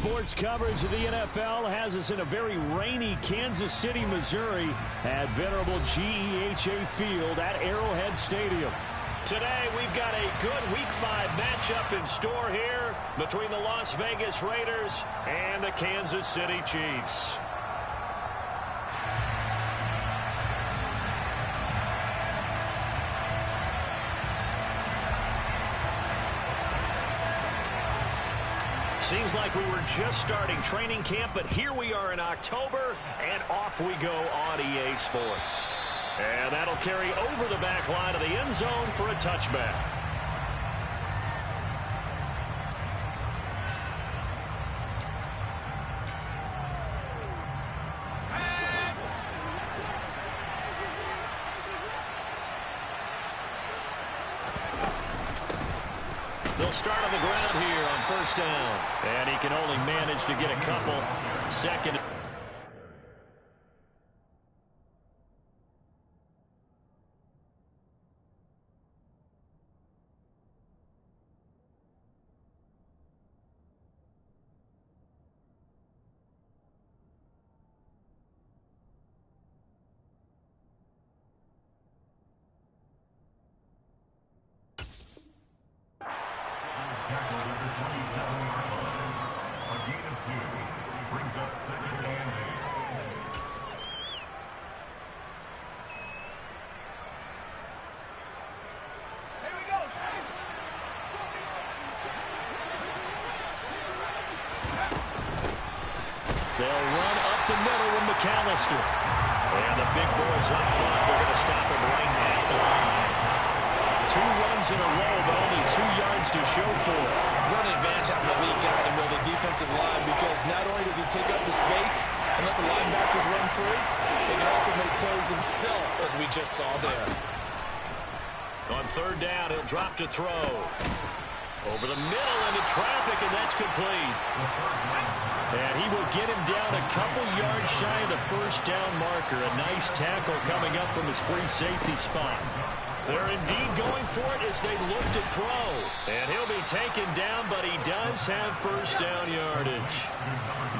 Sports coverage of the NFL has us in a very rainy Kansas City, Missouri at venerable GEHA Field at Arrowhead Stadium. Today, we've got a good Week 5 matchup in store here between the Las Vegas Raiders and the Kansas City Chiefs. Seems like we were just starting training camp, but here we are in October, and off we go on EA Sports. And that'll carry over the back line of the end zone for a touchback. They'll start on the ground here on first down. And he can only manage to get a couple. Second. They'll run up the middle with McAllister. And the big boys up front, they're going to stop him right at the line. 2 runs in a row, but only 2 yards to show for it. What an advantage having a lead guy in the middle of the defensive line, because not only does he take up the space and let the linebackers run free, he can also make plays himself, as we just saw there. On third down, he'll drop to throw. Over the middle into traffic, and that's complete. And he will get him down a couple yards shy of the first down marker. A nice tackle coming up from his free safety spot. They're indeed going for it as they look to throw. And he'll be taken down, but he does have first down yardage.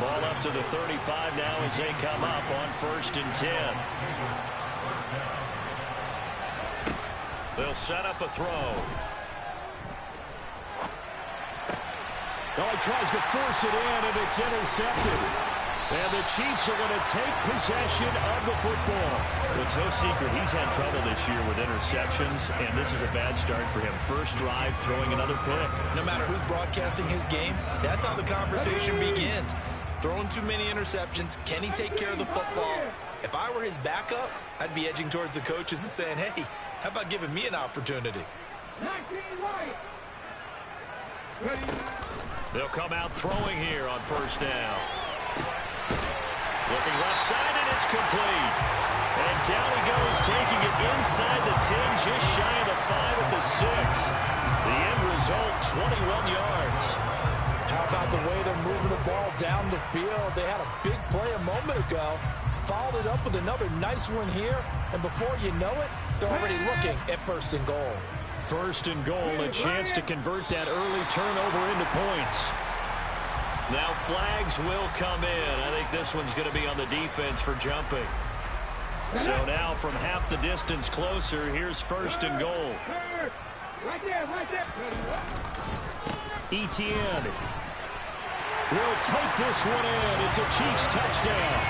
Ball up to the 35 now as they come up on first and 10. They'll set up a throw. Oh, he tries to force it in, and it's intercepted. And the Chiefs are going to take possession of the football. Well, it's no secret he's had trouble this year with interceptions, and this is a bad start for him. First drive, throwing another pick. No matter who's broadcasting his game, that's how the conversation begins. Throwing too many interceptions, can he take care of the football? If I were his backup, I'd be edging towards the coaches and saying, hey, how about giving me an opportunity? They'll come out throwing here on first down. Looking left side, and it's complete. And down he goes, taking it inside the 10, just shy of the 5 at the 6. The end result, 21 yards. How about the way they're moving the ball down the field? They had a big play a moment ago. Followed it up with another nice one here. And before you know it, they're already looking at first and goal. First and goal, a chance to convert that early turnover into points. Now flags will come in. I think this one's going to be on the defense for jumping. So now from half the distance closer, here's first and goal. Right there. Etienne will take this one in. It's a Chiefs touchdown.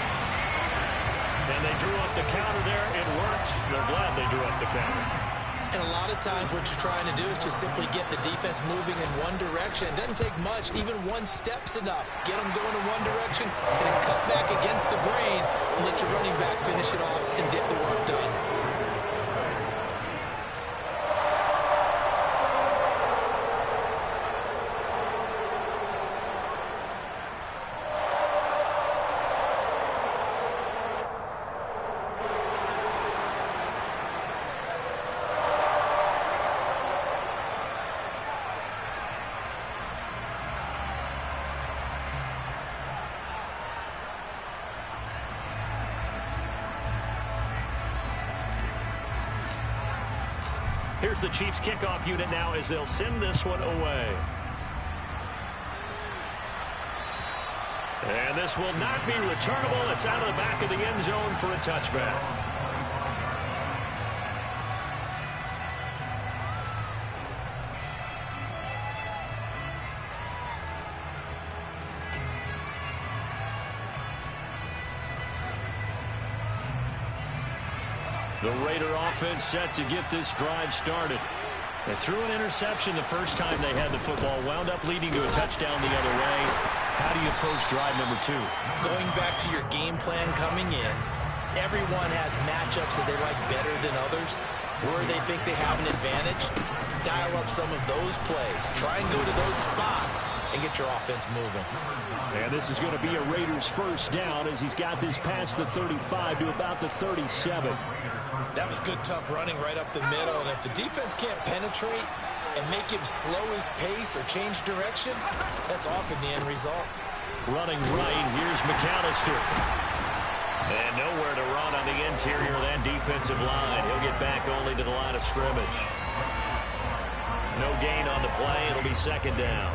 And they drew up the counter there. It worked. They're glad they drew up the counter. And a lot of times what you're trying to do is just simply get the defense moving in one direction. It doesn't take much. Even one step's enough. Get them going in one direction and then cut back against the grain and let your running back finish it off and get the work done. Here's the Chiefs kickoff unit now as they'll send this one away. And this will not be returnable. It's out of the back of the end zone for a touchback. The Raider offense set to get this drive started. They threw an interception the first time they had the football, wound up leading to a touchdown the other way. How do you approach drive number 2? Going back to your game plan coming in, everyone has matchups that they like better than others. Where they think they have an advantage, dial up some of those plays. Try and go to those spots and get your offense moving. And this is going to be a Raiders first down as he's got this past the 35 to about the 37. That was good, tough running right up the middle. And if the defense can't penetrate and make him slow his pace or change direction, that's often the end result. Running right, here's McAllister. And nowhere to run on the interior of that defensive line. He'll get back only to the line of scrimmage. No gain on the play. It'll be second down.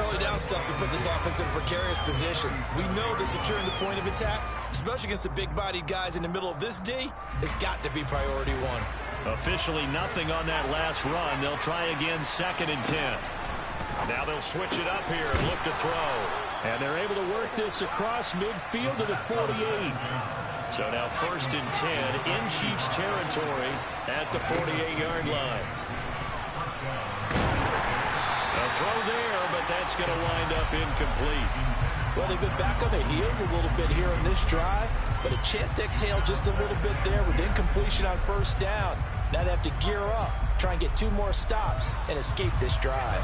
Early down stuffs will put this offense in a precarious position. We know that securing the point of attack, especially against the big-bodied guys in the middle of this D, has got to be priority one. Officially nothing on that last run. They'll try again, 2nd and 10. Now they'll switch it up here and look to throw. And they're able to work this across midfield to the 48. So now 1st and 10 in Chiefs territory at the 48-yard line. A throw there, but that's going to wind up incomplete. Well, they've been back on their heels a little bit here on this drive, but a chance to exhale just a little bit there with incompletion on first down. Now they have to gear up, try and get 2 more stops, and escape this drive.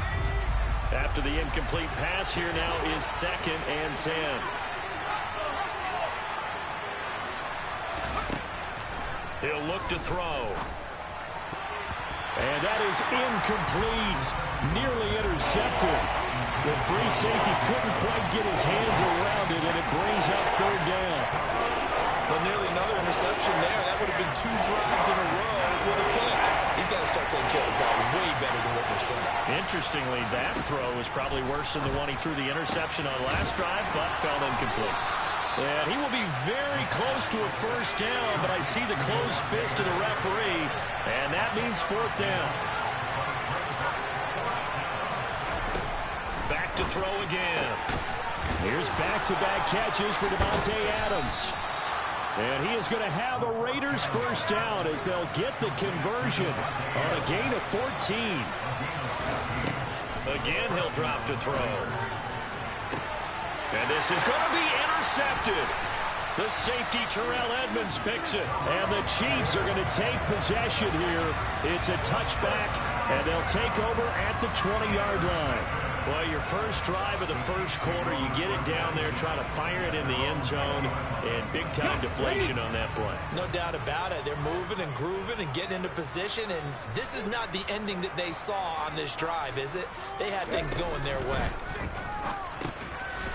After the incomplete pass, here now is 2nd and 10. He'll look to throw. And that is incomplete. Nearly intercepted. The free safety couldn't quite get his hands around it, and it brings up 3rd down. But nearly another interception there. That would have been 2 drives in a row with a pick. He's got to start taking care of the ball way better than what we're seeing. Interestingly, that throw is probably worse than the one he threw the interception on last drive, but fell incomplete. And he will be very close to a first down, but I see the closed fist of the referee, and that means 4th down. Back to throw again. Here's back-to-back catches for Davante Adams. And he is going to have a Raiders first down as they'll get the conversion on a gain of 14. Again, he'll drop to throw. And this is going to be intercepted. The safety, Terrell Edmunds, picks it. And the Chiefs are going to take possession here. It's a touchback, and they'll take over at the 20-yard line. Well, your first drive of the first quarter, you get it down there, try to fire it in the end zone, and big-time deflation on that play. No doubt about it. They're moving and grooving and getting into position, and this is not the ending that they saw on this drive, is it? They had things going their way.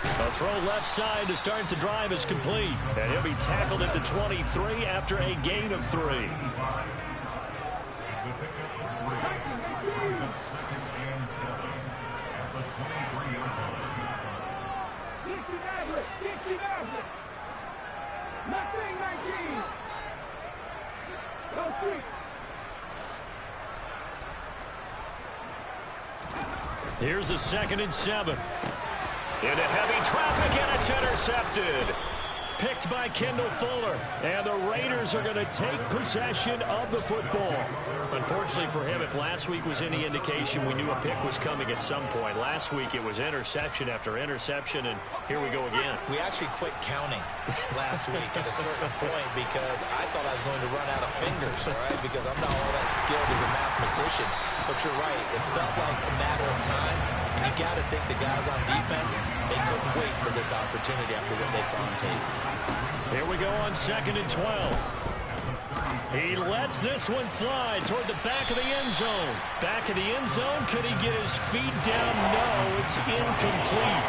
A throw left side to start the drive is complete, and he'll be tackled at the 23 after a gain of 3. Here's a 2nd and 7. Into heavy traffic, and it's intercepted. Picked by Kendall Fuller. And the Raiders are going to take possession of the football. Unfortunately for him, if last week was any indication, we knew a pick was coming at some point. Last week it was interception after interception, and here we go again. We actually quit counting last week at a certain point because I thought I was going to run out of fingers, all right, because I'm not all that skilled as a mathematician. But you're right, it felt like a matter of time, and you got to think the guys on defense, they couldn't wait for this opportunity after what they saw on tape. Here we go on 2nd and 12. He lets this one fly toward the back of the end zone. Back of the end zone. Could he get his feet down? No, it's incomplete.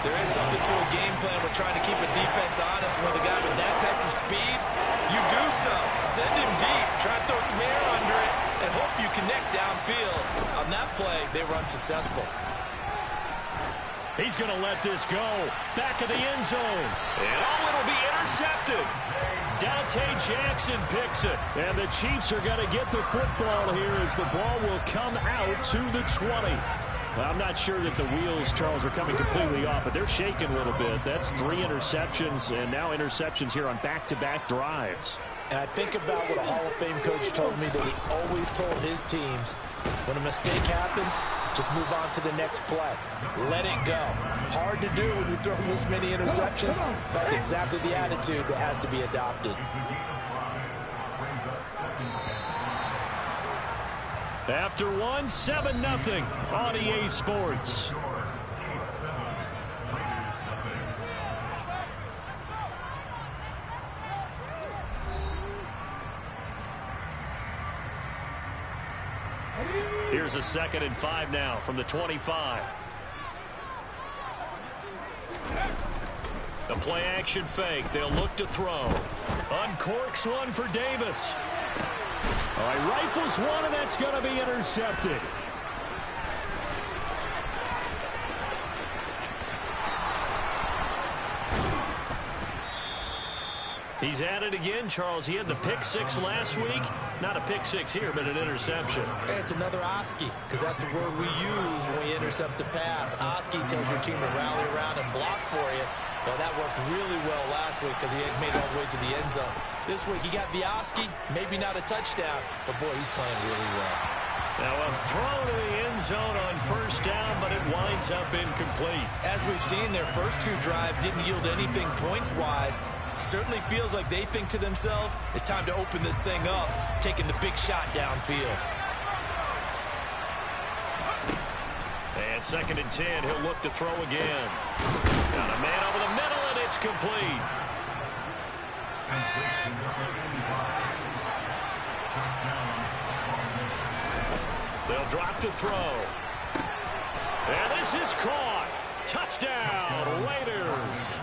There is something to a game plan. We're trying to keep a defense honest. With a guy with that type of speed, you do so. Send him deep. Try to throw some air under it and hope you connect downfield. On that play, they run successful. He's going to let this go. Back of the end zone. And it'll be intercepted. Dante Jackson picks it. And the Chiefs are going to get the football here as the ball will come out to the 20. Well, I'm not sure that the wheels, Charles, are coming completely off, but they're shaking a little bit. That's 3 interceptions, and now interceptions here on back-to-back drives. And I think about what a Hall of Fame coach told me that he always told his teams, when a mistake happens, just move on to the next play. Let it go. Hard to do when you've thrown this many interceptions. That's exactly the attitude that has to be adopted. After one, 7-0 on EA Sports. Here's a 2nd and 5 now from the 25. The play action fake. They'll look to throw. Uncorks one for Davis. All right, rifles one, and that's going to be intercepted. He's at it again, Charles. He had the pick 6 last week. Not a pick 6 here, but an interception. It's another Oski, because that's the word we use when we intercept a pass. Oski tells your team to rally around and block for you. Well, that worked really well last week because he had made it all the way to the end zone. This week he got the Oski, maybe not a touchdown, but boy, he's playing really well. Now a throw to the end zone on 1st down, but it winds up incomplete. As we've seen, their first 2 drives didn't yield anything points-wise. Certainly feels like they think to themselves, it's time to open this thing up, taking the big shot downfield. And 2nd and 10, he'll look to throw again. Got a man over the middle, and it's complete. They'll drop to throw. And this is caught. Touchdown, Raiders.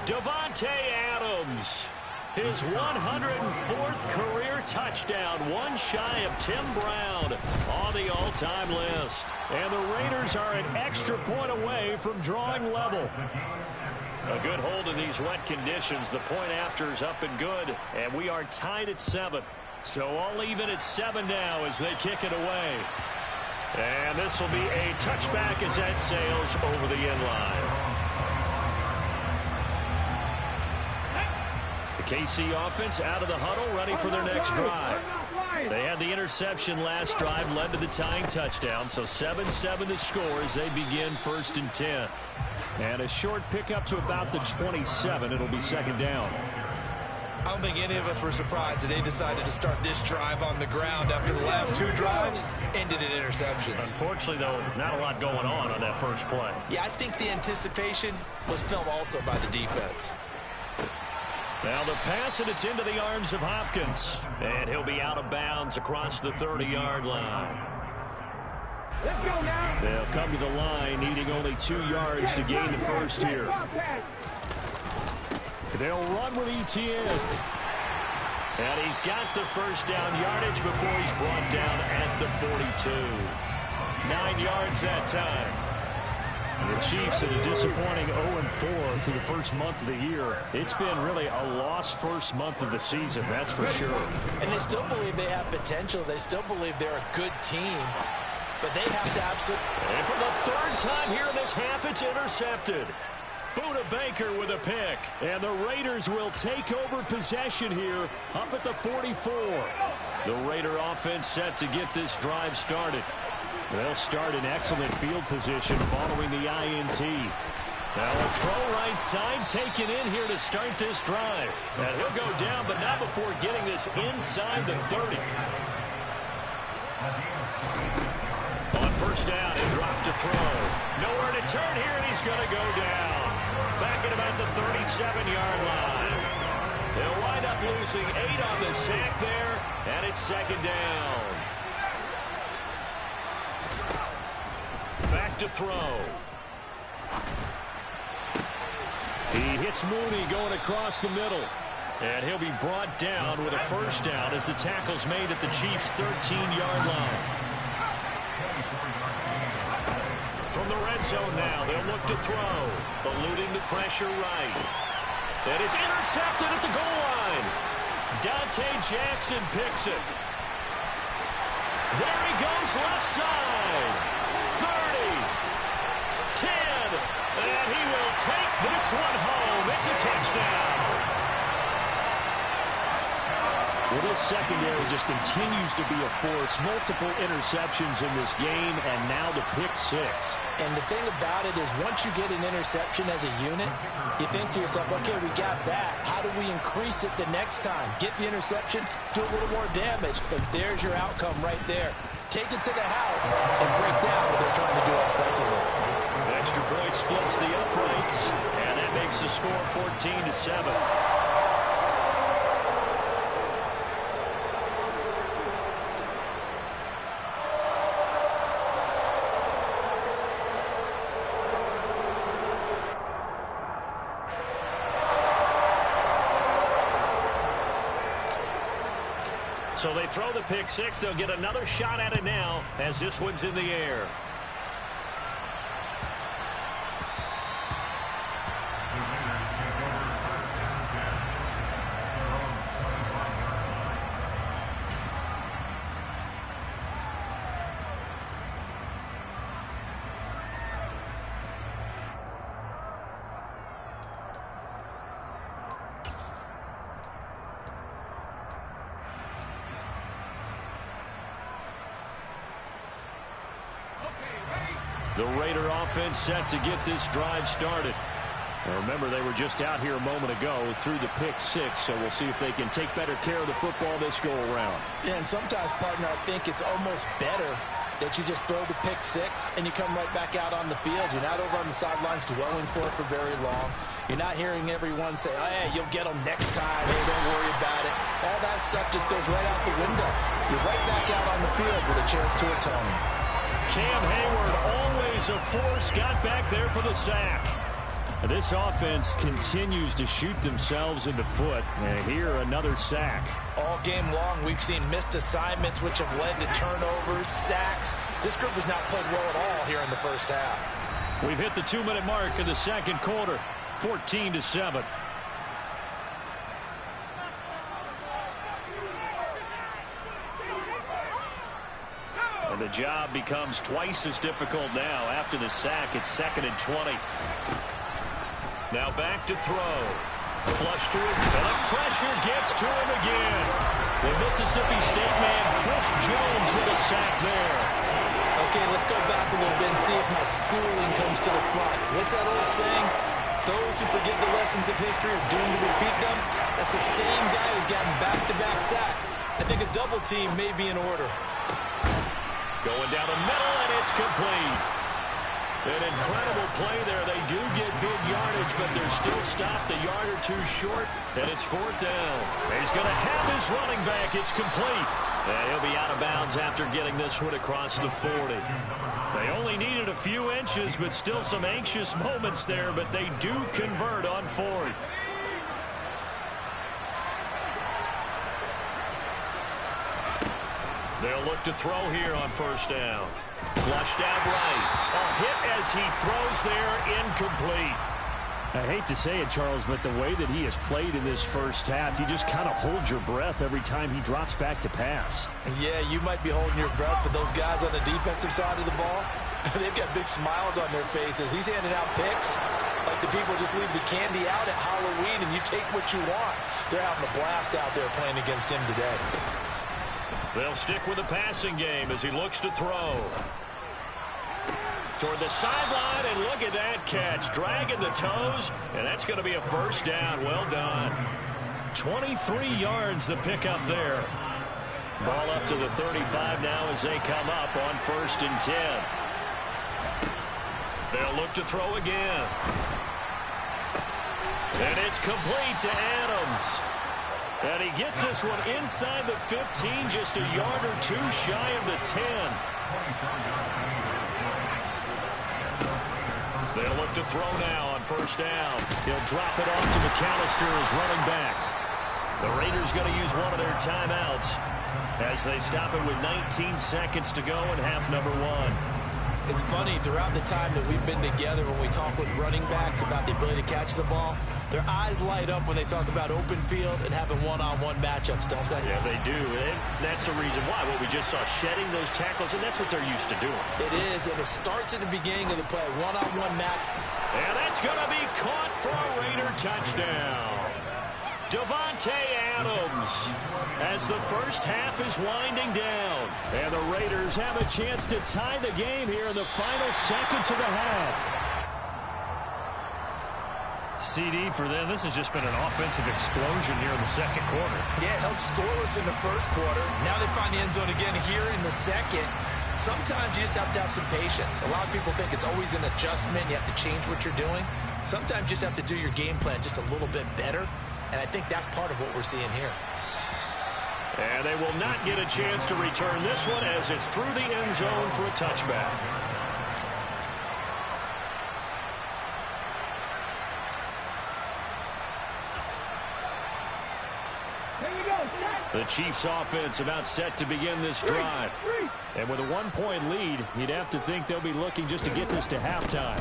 Davante Adams, his 104th career touchdown, one shy of Tim Brown on the all-time list. And the Raiders are an extra point away from drawing level. A good hold in these wet conditions. The point after is up and good, and we are tied at 7. So all even at 7 now as they kick it away. And this will be a touchback as that sails over the end line. KC offense out of the huddle, ready for their next drive. They had the interception last drive, led to the tying touchdown, so 7-7 the score as they begin 1st and 10. And a short pickup to about the 27. It'll be 2nd down. I don't think any of us were surprised that they decided to start this drive on the ground after the last 2 drives ended in interceptions. Unfortunately, though, not a lot going on that first play. Yeah, I think the anticipation was felt also by the defense. Now the pass, and it's into the arms of Hopkins. And he'll be out of bounds across the 30-yard line. Let's go now. They'll come to the line, needing only 2 yards to gain the first here. They'll run with Etienne. And he's got the 1st down yardage before he's brought down at the 42. 9 yards that time. The Chiefs in a disappointing 0-4 through the first month of the year. It's been really a lost first month of the season, that's for sure. And they still believe they have potential. They still believe they're a good team. But they have to absolutely... And for the 3rd time here in this half, it's intercepted. Buda Baker with a pick. And the Raiders will take over possession here up at the 44. The Raider offense set to get this drive started. They'll start in excellent field position following the INT. Now a throw right side taken in here to start this drive. And he'll go down, but not before getting this inside the 30. On 1st down, he'll drop to throw. Nowhere to turn here, and he's going to go down. Back at about the 37-yard line. He'll wind up losing 8 on the sack there, and it's 2nd down. Back to throw. He hits Mooney going across the middle. And he'll be brought down with a 1st down as the tackle's made at the Chiefs' 13-yard line. From the red zone now, they'll look to throw. Eluding the pressure right. And it's intercepted at the goal line. Dante Jackson picks it. There he goes left side. 30. 10. And he will take this one home. It's a touchdown. Well, this secondary just continues to be a force. Multiple interceptions in this game, and now the pick six. And the thing about it is once you get an interception as a unit, you think to yourself, okay, we got that. How do we increase it the next time? Get the interception, do a little more damage, and there's your outcome right there. Take it to the house and break down what they're trying to do offensively. Extra point splits the uprights, and that makes the score 14-7. So they throw the pick six. They'll get another shot at it now as this one's in the air. The Raider offense set to get this drive started. Now remember, they were just out here a moment ago through the pick six, so we'll see if they can take better care of the football this go-around. Yeah, and sometimes, partner, I think it's almost better that you just throw the pick six and you come right back out on the field. You're not over on the sidelines dwelling for it for very long. You're not hearing everyone say, oh, hey, you'll get them next time. Hey, don't worry about it. All that stuff just goes right out the window. You're right back out on the field with a chance to atone. Cam Hayward, always a force, got back there for the sack. This offense continues to shoot themselves in the foot. And here, another sack. All game long, we've seen missed assignments, which have led to turnovers, sacks. This group has not played well at all here in the first half. We've hit the 2-minute mark of the second quarter, 14-7. And the job becomes twice as difficult now. After the sack, it's 2nd and 20. Now back to throw. Flush to it, and the pressure gets to him again. The Mississippi State man, Chris Jones, with a sack there. Okay, let's go back a little bit and see if my schooling comes to the front. What's that old saying? Those who forget the lessons of history are doomed to repeat them. That's the same guy who's gotten back-to-back sacks. I think a double team may be in order. Going down the middle, and it's complete. An incredible play there. They do get big yardage, but they're still stopped a yard or two short, and it's 4th down. He's going to have his running back. It's complete. And he'll be out of bounds after getting this one across the 40. They only needed a few inches, but still some anxious moments there, but they do convert on 4th. They'll look to throw here on 1st down. Flushed out right. A hit as he throws there, incomplete. I hate to say it, Charles, but the way that he has played in this first half, you just kind of hold your breath every time he drops back to pass. Yeah, you might be holding your breath, but those guys on the defensive side of the ball, they've got big smiles on their faces. He's handing out picks like the people just leave the candy out at Halloween and you take what you want. They're having a blast out there playing against him today. They'll stick with the passing game as he looks to throw. Toward the sideline, and look at that catch. Dragging the toes, and that's going to be a 1st down. Well done. 23 yards the pickup there. Ball up to the 35 now as they come up on 1st and 10. They'll look to throw again. And it's complete to Adams. And he gets this one inside the 15, just a yard or two shy of the 10. They'll look to throw now on 1st down. He'll drop it off to McAllister as running back. The Raiders going to use one of their timeouts as they stop it with 19 seconds to go in half number 1. It's funny, throughout the time that we've been together, when we talk with running backs about the ability to catch the ball, their eyes light up when they talk about open field and having one-on-one matchups, don't they? Yeah, they do. And that's the reason why. What we just saw, shedding those tackles, and that's what they're used to doing. It is, and it starts at the beginning of the play, one-on-one match. And that's going to be caught for a Raider touchdown. Davante Adams, as the first half is winding down. And the Raiders have a chance to tie the game here in the final seconds of the half. CD for them, this has just been an offensive explosion here in the second quarter. Yeah, held scoreless in the first quarter. Now they find the end zone again here in the second. Sometimes you just have to have some patience. A lot of people think it's always an adjustment. You have to change what you're doing. Sometimes you just have to do your game plan just a little bit better. And I think that's part of what we're seeing here. And they will not get a chance to return this one as it's through the end zone for a touchback. The Chiefs offense about set to begin this drive. And with a 1-point lead, you'd have to think they'll be looking just to get this to halftime.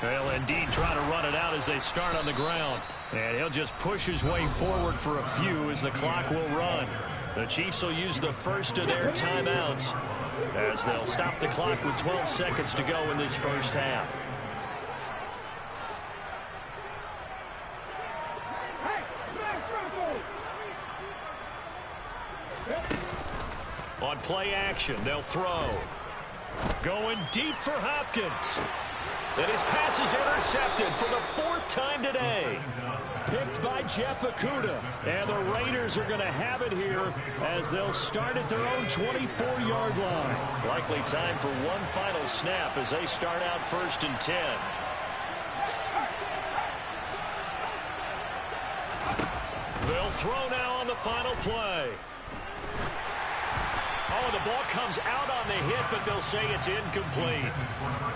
They'll indeed try to run it out as they start on the ground. And he'll just push his way forward for a few as the clock will run. The Chiefs will use the first of their timeouts as they'll stop the clock with 12 seconds to go in this first half. On play action, they'll throw. Going deep for Hopkins. And his pass is intercepted for the 4th time today. Picked by Jeff Okudah. And the Raiders are going to have it here as they'll start at their own 24-yard line. Likely time for one final snap as they start out 1st and 10. They'll throw now on the final play. Oh, the ball comes out on the hit, but they'll say it's incomplete.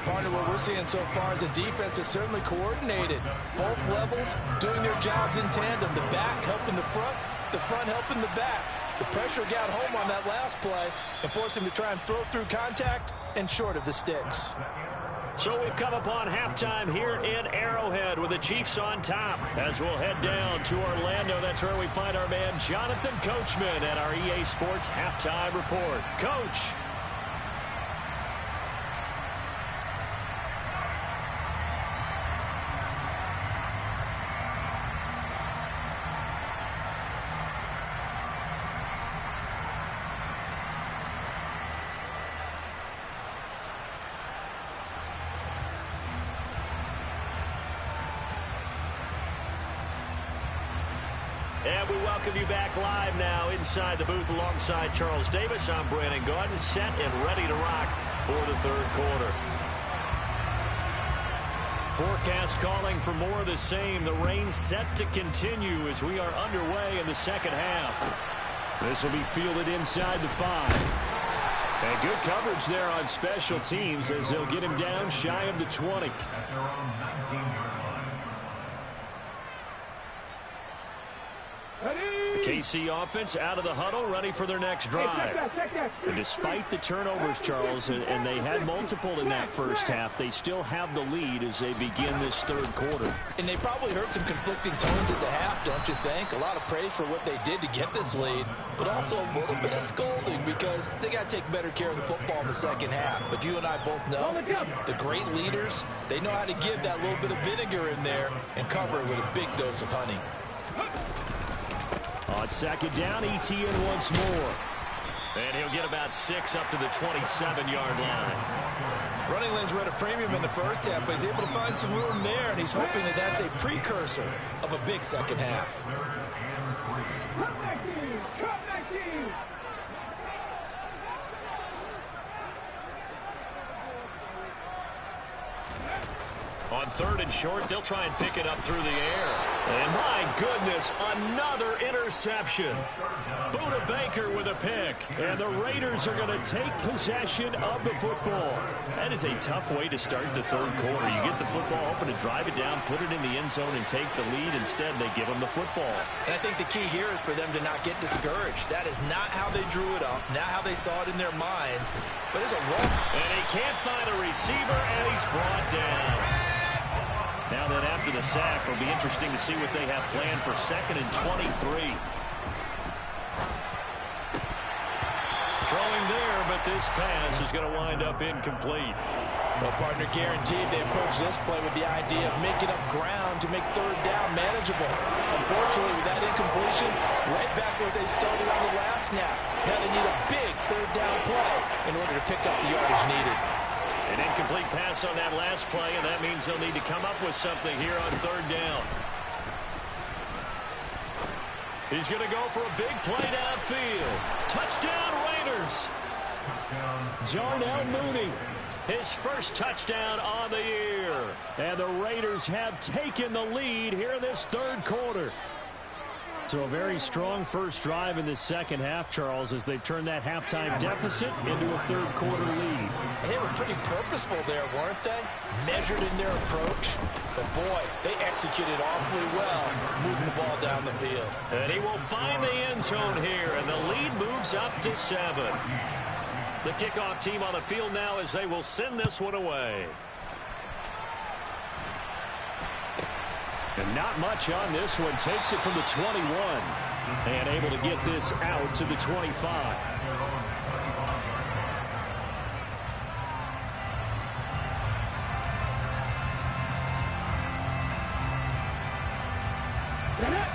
Partner, what we're seeing so far is a defense that's certainly coordinated. Both levels doing their jobs in tandem. The back helping the front helping the back. The pressure got home on that last play and forced him to try and throw through contact and short of the sticks. So we've come upon halftime here in Arrowhead with the Chiefs on top. As we'll head down to Orlando, that's where we find our man Jonathan Coachman at our EA Sports Halftime Report. Coach. And we welcome you back live now inside the booth alongside Charles Davis. I'm Brandon Gaudin, set and ready to rock for the third quarter. Forecast calling for more of the same. The rain set to continue as we are underway in the second half. This will be fielded inside the 5. And good coverage there on special teams as they'll get him down shy of the 20. KC offense out of the huddle, ready for their next drive. And despite the turnovers, Charles, and they had multiple in that first half, they still have the lead as they begin this third quarter. And they probably heard some conflicting tones at the half, don't you think? A lot of praise for what they did to get this lead, but also a little bit of scolding because they got to take better care of the football in the second half. But you and I both know the great leaders, they know how to give that little bit of vinegar in there and cover it with a big dose of honey. On second down, Etienne once more. And he'll get about 6 up to the 27-yard line. Running lanes were at a premium in the first half, but he's able to find some room there, and he's hoping that that's a precursor of a big second half. On 3rd and short, they'll try and pick it up through the air. And my goodness, another interception. Buda Baker with a pick. And the Raiders are going to take possession of the football. That is a tough way to start the 3rd quarter. You get the football open to drive it down, put it in the end zone, and take the lead. Instead, they give them the football. And I think the key here is for them to not get discouraged. That is not how they drew it up, not how they saw it in their minds. But there's a roll. And he can't find a receiver, and he's brought down. Now that after the sack, it'll be interesting to see what they have planned for 2nd and 23. Throwing there, but this pass is going to wind up incomplete. Well, partner, guaranteed they approach this play with the idea of making up ground to make 3rd down manageable. Unfortunately, with that incompletion, right back where they started on the last snap. Now they need a big 3rd down play in order to pick up the yardage needed. An incomplete pass on that last play, and that means they'll need to come up with something here on 3rd down. He's going to go for a big play downfield. Touchdown, Raiders. Darnell Mooney, his first touchdown on the year. And the Raiders have taken the lead here in this 3rd quarter. So a very strong first drive in the second half, Charles, as they've turned that halftime deficit into a 3rd quarter lead. And they were pretty purposeful there, weren't they? Measured in their approach. But, boy, they executed awfully well, moving the ball down the field. And he will find the end zone here, and the lead moves up to 7. The kickoff team on the field now as they will send this one away. And not much on this one. Takes it from the 21. And able to get this out to the 25.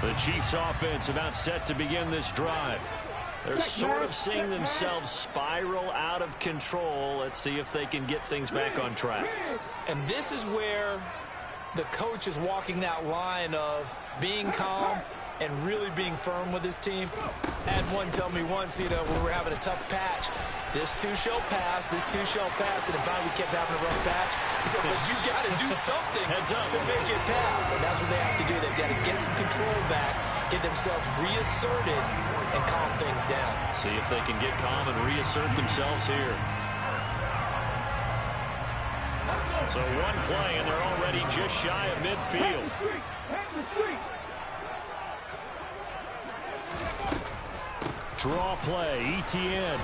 The Chiefs offense about set to begin this drive. They're sort of seeing themselves spiral out of control. Let's see if they can get things back on track. And this is where the coach is walking that line of being calm and really being firm with his team. I had one tell me once, when we were having a tough patch, this too shall pass, this too shall pass, and finally we kept having a rough patch. He said, but you got to do something to make it pass, and that's what they have to do. They've got to get some control back, get themselves reasserted, and calm things down. See if they can get calm and reassert themselves here. So one play, and they're already just shy of midfield. Draw play, Etienne.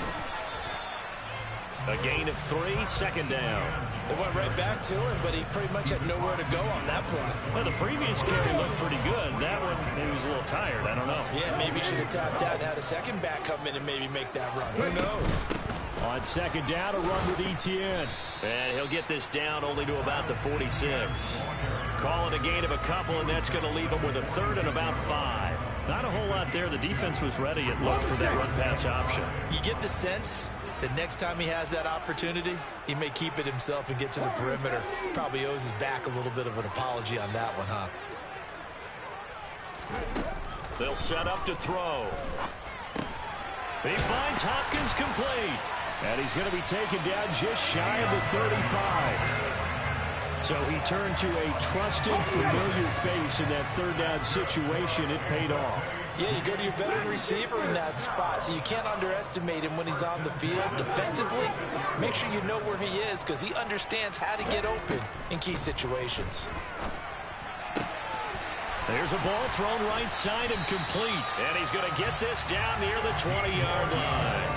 A gain of 3, 2nd down. They went right back to him, but he pretty much had nowhere to go on that play. Well, the previous carry looked pretty good. That one, he was a little tired. I don't know. Yeah, maybe he should have tapped out and had a second back come in and maybe make that run. Who knows? On 2nd down, a run with Etienne. And he'll get this down only to about the 46. Calling a gain of a couple, and that's going to leave him with a 3rd and about 5. Not a whole lot there. The defense was ready, it looked, for that run-pass option. You get the sense that next time he has that opportunity, he may keep it himself and get to the perimeter. Probably owes his back a little bit of an apology on that one, huh? They'll set up to throw. He finds Hopkins complete. And he's going to be taken down just shy of the 35. So he turned to a trusted, familiar face in that 3rd down situation. It paid off. Yeah, you go to your veteran receiver in that spot, so you can't underestimate him when he's on the field. Defensively, make sure you know where he is because he understands how to get open in key situations. There's a ball thrown right side and complete. And he's going to get this down near the 20-yard line.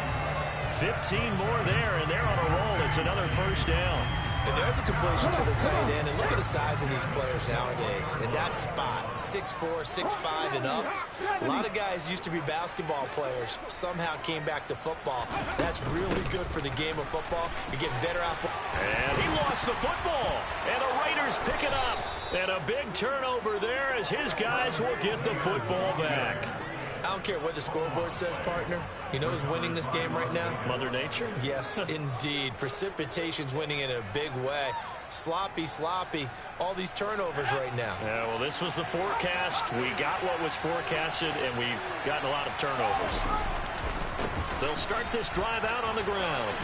15 more there, and they're on a roll. It's another 1st down. And there's a completion to the tight end. And look at the size of these players nowadays. In that spot, 6'4", 6'5", and up. A lot of guys used to be basketball players. Somehow came back to football. That's really good for the game of football. You're getting better out. And he lost the football. And the Raiders pick it up. And a big turnover there as his guys will get the football back. I don't care what the scoreboard says, partner. You know who's winning this game right now? Mother Nature? Yes, indeed. Precipitation's winning in a big way. Sloppy, sloppy. All these turnovers right now. Yeah, well, this was the forecast. We got what was forecasted, and we've gotten a lot of turnovers. They'll start this drive out on the ground.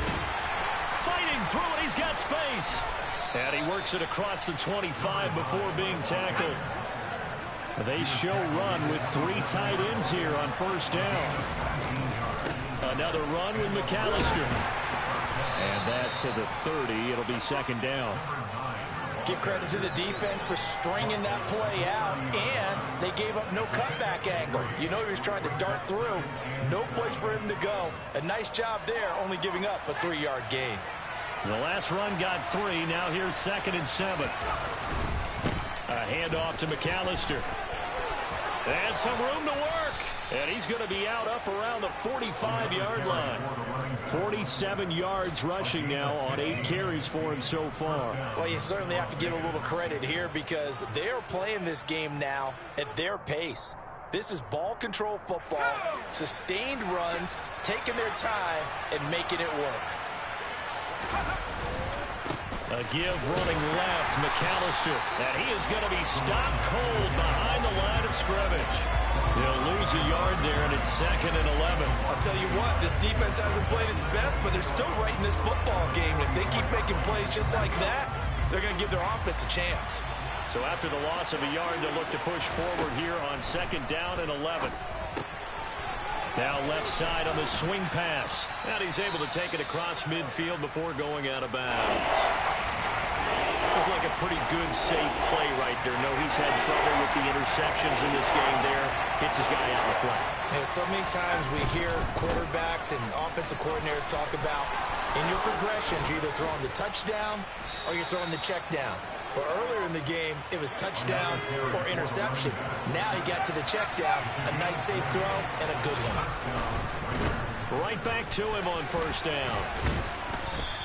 Fighting through it. He's got space. And he works it across the 25 before being tackled. They show run with 3 tight ends here on first down. Another run with McAllister. And that to the 30. It'll be second down. Give credit to the defense for stringing that play out, and they gave up no cutback angle. You know he was trying to dart through. No place for him to go. A nice job there, only giving up a 3-yard gain. The last run got 3. Now here's 2nd and 7. A handoff to McAllister. And some room to work. And he's going to be out up around the 45-yard line. 47 yards rushing now on 8 carries for him so far. Well, you certainly have to give a little credit here because they're playing this game now at their pace. This is ball control football, sustained runs, taking their time, and making it work. A give running left, McAllister. And he is going to be stopped cold behind the line of scrimmage. He'll lose a yard there, and it's 2nd and 11. I'll tell you what, this defense hasn't played its best, but they're still right in this football game. If they keep making plays just like that, they're going to give their offense a chance. So after the loss of a yard, they'll look to push forward here on 2nd down and 11. Now left side on the swing pass. And he's able to take it across midfield before going out of bounds. Looked like a pretty good, safe play right there. No, he's had trouble with the interceptions in this game there. Hits his guy out in the flat. Yeah, so many times we hear quarterbacks and offensive coordinators talk about in your progressions, you're either throwing the touchdown or you're throwing the check down. But earlier in the game, it was touchdown or interception. Now he got to the check down, a nice safe throw, and a good one. Right back to him on first down.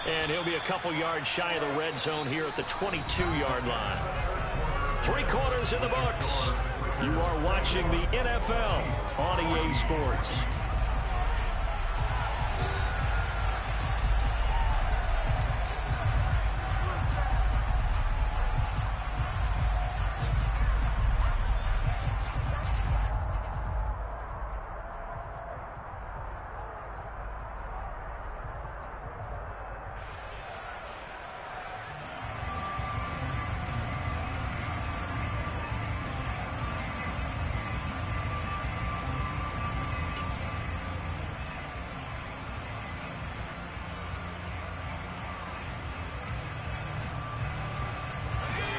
And he'll be a couple yards shy of the red zone here at the 22-yard line. 3 quarters in the books. You are watching the NFL on EA Sports.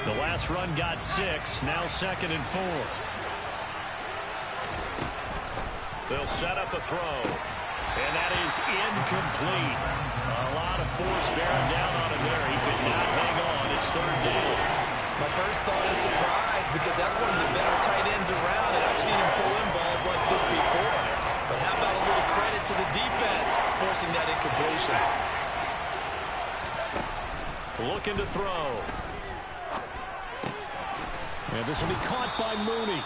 The last run got 6. Now 2nd and 4. They'll set up a throw. And that is incomplete. A lot of force bearing down on him there. He could not hang on. It's 3rd down. My first thought is surprise because that's one of the better tight ends around, and I've seen him pull in balls like this before. But how about a little credit to the defense forcing that incompletion? Looking to throw. And this will be caught by Mooney.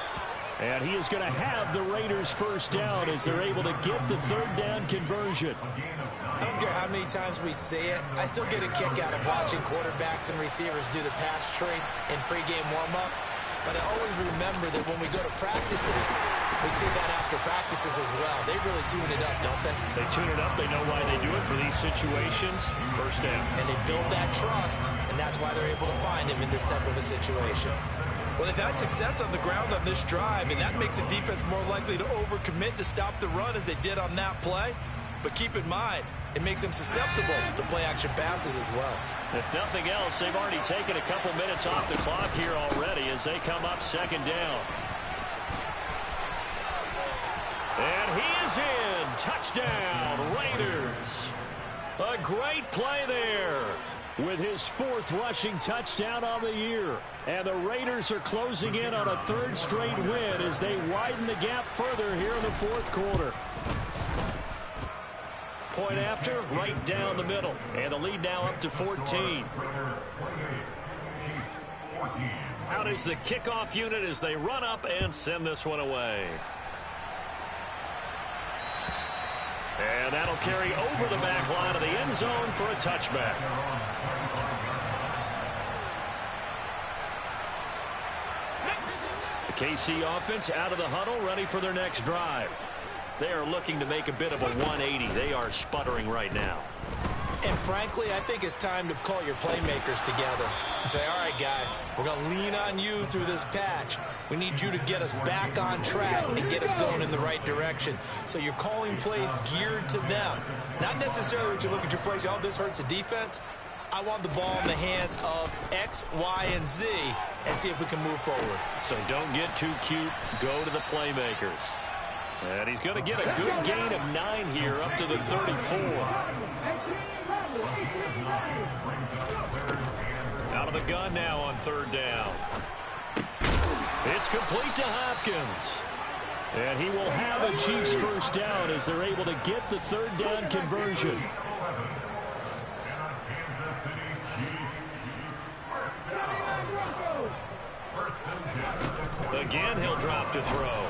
And he is going to have the Raiders first down as they're able to get the 3rd down conversion. I don't care how many times we say it. I still get a kick out of watching quarterbacks and receivers do the pass tree in pregame warm-up. But I always remember that when we go to practices, we see that after practices as well. They really tune it up, don't they? They tune it up. They know why they do it for these situations. First down. And they build that trust, and that's why they're able to find him in this type of a situation. Well, they've had success on the ground on this drive, and that makes the defense more likely to overcommit to stop the run as they did on that play. But keep in mind, it makes them susceptible to play-action passes as well. If nothing else, they've already taken a couple minutes off the clock here already as they come up 2nd down. And he is in. Touchdown, Raiders. A great play there with his 4th rushing touchdown on the year. And the Raiders are closing in on a 3rd straight win as they widen the gap further here in the 4th quarter. Point after, right down the middle. And the lead now up to 14. Out is the kickoff unit as they run up and send this one away. And that'll carry over the back line of the end zone for a touchback. The KC offense out of the huddle, ready for their next drive. They are looking to make a bit of a 180. They are sputtering right now. And frankly, I think it's time to call your playmakers together and say, all right, guys, we're going to lean on you through this patch. We need you to get us back on track and get us going in the right direction. So you're calling plays geared to them. Not necessarily when you look at your plays, oh, this hurts the defense. I want the ball in the hands of X, Y, and Z and see if we can move forward. So don't get too cute. Go to the playmakers. And he's going to get a good gain of 9 here up to the 34. Out of the gun now on 3rd down. It's complete to Hopkins. And he will have a Chiefs first down as they're able to get the 3rd down conversion. Again, he'll drop to throw.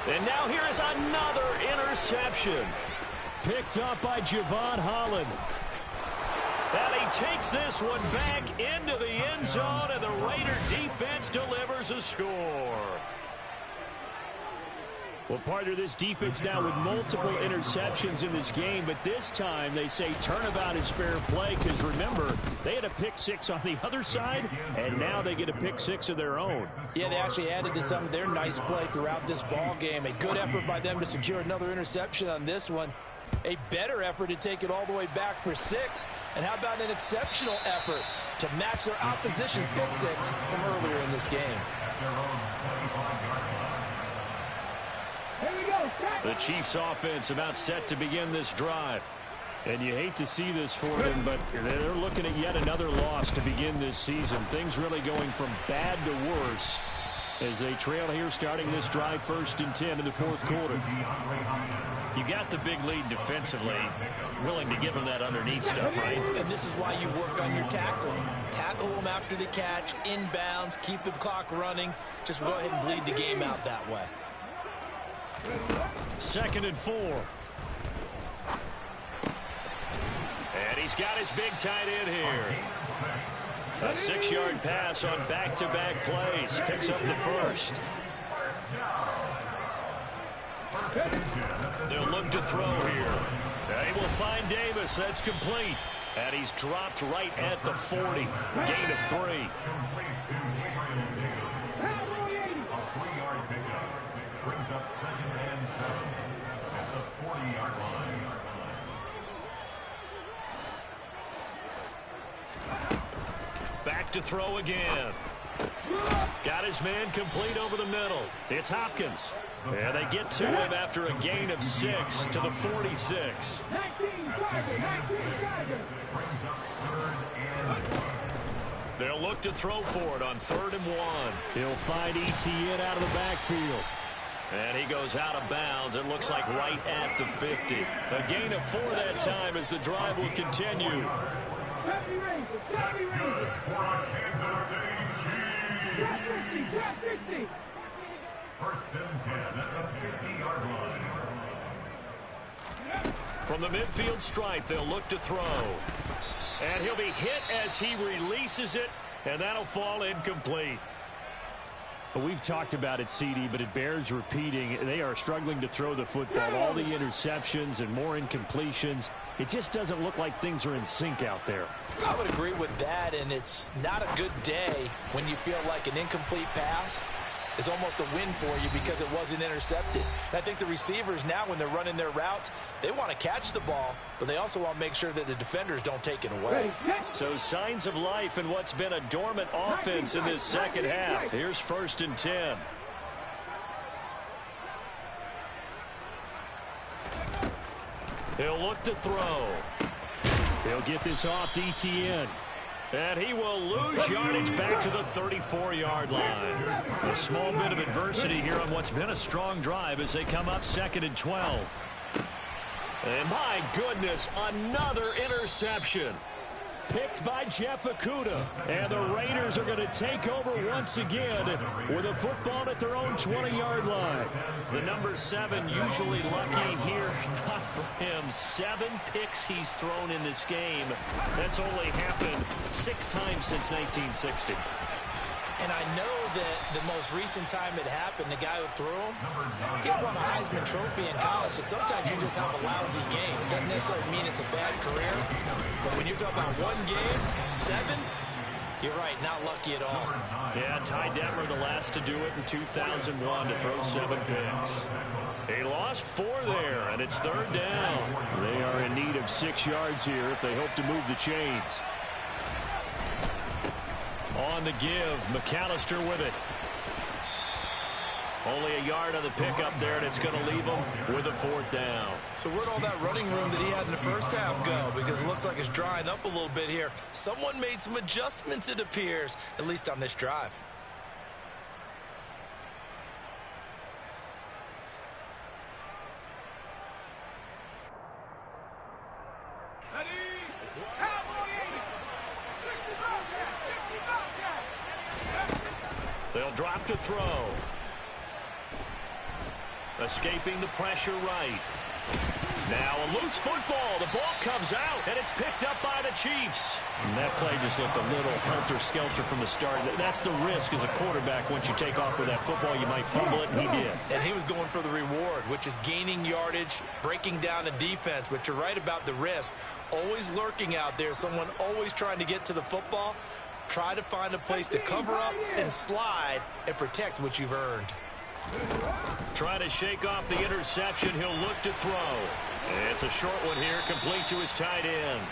And now here is another interception. Picked up by Javon Holland. And he takes this one back into the end zone, and the Raider defense delivers a score. Well, partner, this defense now with multiple interceptions in this game, but this time they say turnabout is fair play because, remember, they had a pick 6 on the other side, and now they get a pick 6 of their own. Yeah, they actually added to some of their nice play throughout this ball game. A good effort by them to secure another interception on this one. A better effort to take it all the way back for 6. And how about an exceptional effort to match their opposition's pick 6 from earlier in this game. The Chiefs offense about set to begin this drive. And you hate to see this for them, but they're looking at yet another loss to begin this season. Things really going from bad to worse as they trail here starting this drive 1st and 10 in the 4th quarter. You got the big lead defensively, willing to give them that underneath stuff, right? And this is why you work on your tackling. Tackle them after the catch, inbounds, keep the clock running. Just go ahead and bleed the game out that way. 2nd and 4. And he's got his big tight end here. A 6-yard pass on back-to-back plays. Picks up the first. They'll look to throw here. They will find Davis. That's complete. And he's dropped right at the 40. Gain of 3. Brings up 2nd and 7 at the 40-yard line. Back to throw again. Got his man complete over the middle. It's Hopkins. And they get to him after a gain of 6 to the 46. They'll look to throw for it on 3rd and 1. He'll find Etienne out of the backfield. And he goes out of bounds. It looks like right at the 50. A gain of 4 that time as the drive will continue. From the midfield stripe, they'll look to throw. And he'll be hit as he releases it, and that'll fall incomplete. We've talked about it, CD, but it bears repeating. They are struggling to throw the football. All the interceptions and more incompletions. It just doesn't look like things are in sync out there. I would agree with that, and it's not a good day when you feel like an incomplete pass is almost a win for you because it wasn't intercepted. And I think the receivers now, when they're running their routes, they want to catch the ball, but they also want to make sure that the defenders don't take it away. So signs of life in what's been a dormant offense in this second half. Here's 1st and 10. He'll look to throw. He'll get this off to Etienne. And he will lose yardage back to the 34-yard line. A small bit of adversity here on what's been a strong drive as they come up 2nd and 12. And my goodness, another interception. Picked by Jeff Okudah. And the Raiders are going to take over once again with a football at their own 20-yard line. The number 7 usually lucky here. Not for him. 7 picks he's thrown in this game. That's only happened 6 times since 1960. And I know that the most recent time it happened, the guy who threw him, he won a Heisman Trophy in college. So sometimes you just have a lousy game. Doesn't necessarily mean it's a bad career. But when you're talking about one game, 7, you're right, not lucky at all. Yeah, Ty Detmer the last to do it in 2001 to throw 7 picks. He lost 4 there, and it's 3rd down. They are in need of 6 yards here if they hope to move the chains. On the give, McAllister with it. Only a yard on the pickup there, and it's going to leave him with a 4th down. So where'd all that running room that he had in the first half go? Because it looks like it's drying up a little bit here. Someone made some adjustments, it appears, at least on this drive. They'll drop to throw. Escaping the pressure right. Now a loose football. The ball comes out, and it's picked up by the Chiefs. And that play just looked a little helter-skelter from the start. That's the risk as a quarterback. Once you take off with that football, you might fumble it, and he did. And he was going for the reward, which is gaining yardage, breaking down a defense. But you're right about the risk. Always lurking out there, someone always trying to get to the football. Try to find a place to cover up and slide and protect what you've earned. Trying to shake off the interception. He'll look to throw. It's a short one here, complete to his tight end.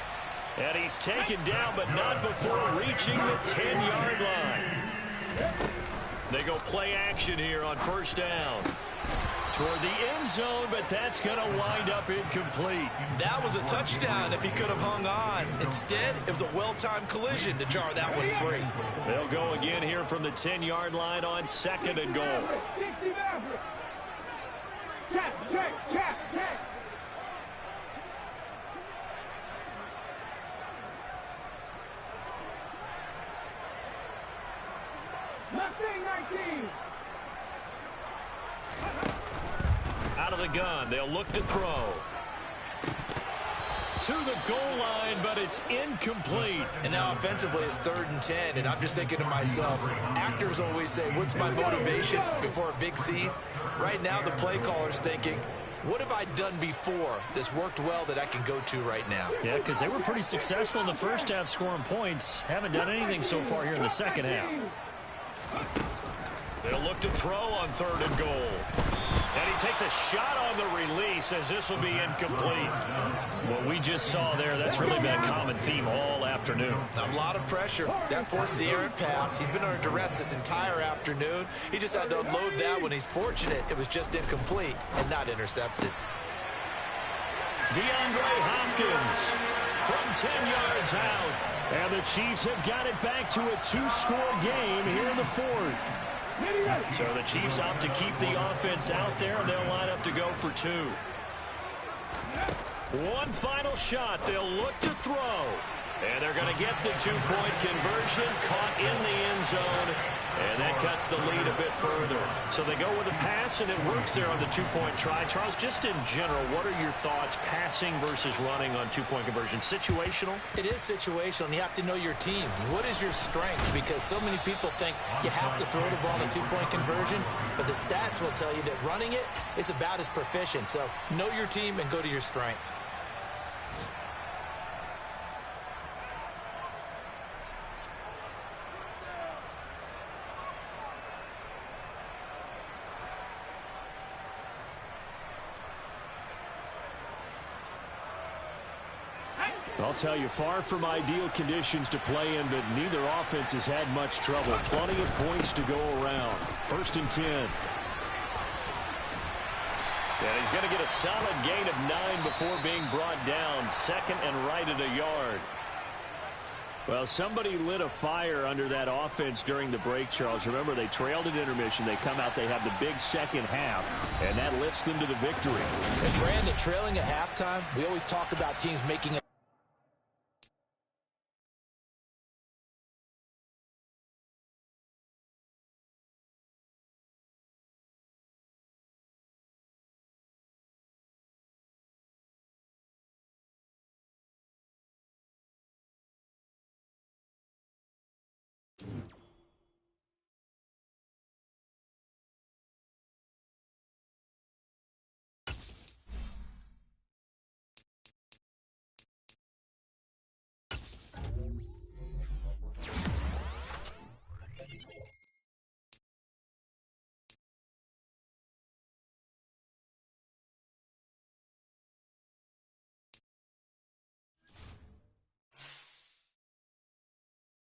And he's taken down, but not before reaching the 10-yard line. They go play action here on 1st down. Toward the end zone, but that's going to wind up incomplete. That was a touchdown if he could have hung on. Instead, it was a well-timed collision to jar that one free. They'll go again here from the 10-yard line on 2nd and goal. Check. Mustang 19. Out of the gun, they'll look to throw. To the goal line, but it's incomplete. And now offensively, it's 3rd and 10, and I'm just thinking to myself, actors always say, what's my motivation before a big scene? Right now, the play caller's thinking, what have I done before that's worked well that I can go to right now? Yeah, because they were pretty successful in the first half scoring points. Haven't done anything so far here in the second half. They'll look to throw on 3rd and goal. And he takes a shot on the release as this will be incomplete. What we just saw there, that's really been a common theme all afternoon. A lot of pressure. That forced the errant pass. He's been under duress this entire afternoon. He just had to unload that when he's fortunate. It was just incomplete and not intercepted. DeAndre Hopkins from 10 yards out. And the Chiefs have got it back to a 2-score game here in the 4th. So the Chiefs opt to keep the offense out there, and they'll line up to go for 2. One final shot. They'll look to throw. And they're going to get the 2-point conversion, caught in the end zone. And that cuts the lead a bit further. So they go with a pass, and it works there on the 2-point try. Charles, just in general, what are your thoughts passing versus running on 2-point conversion? Situational? It is situational, and you have to know your team. What is your strength? Because so many people think you have to throw the ball in a 2-point conversion, but the stats will tell you that running it is about as proficient. So know your team and go to your strength. I'll tell you, far from ideal conditions to play in, but neither offense has had much trouble. Plenty of points to go around. 1st and 10. And he's going to get a solid gain of 9 before being brought down. 2nd and right at a yard. Well, somebody lit a fire under that offense during the break, Charles. Remember, they trailed at intermission. They come out, they have the big second half, and that lifts them to the victory. And Brandon, trailing at halftime, we always talk about teams making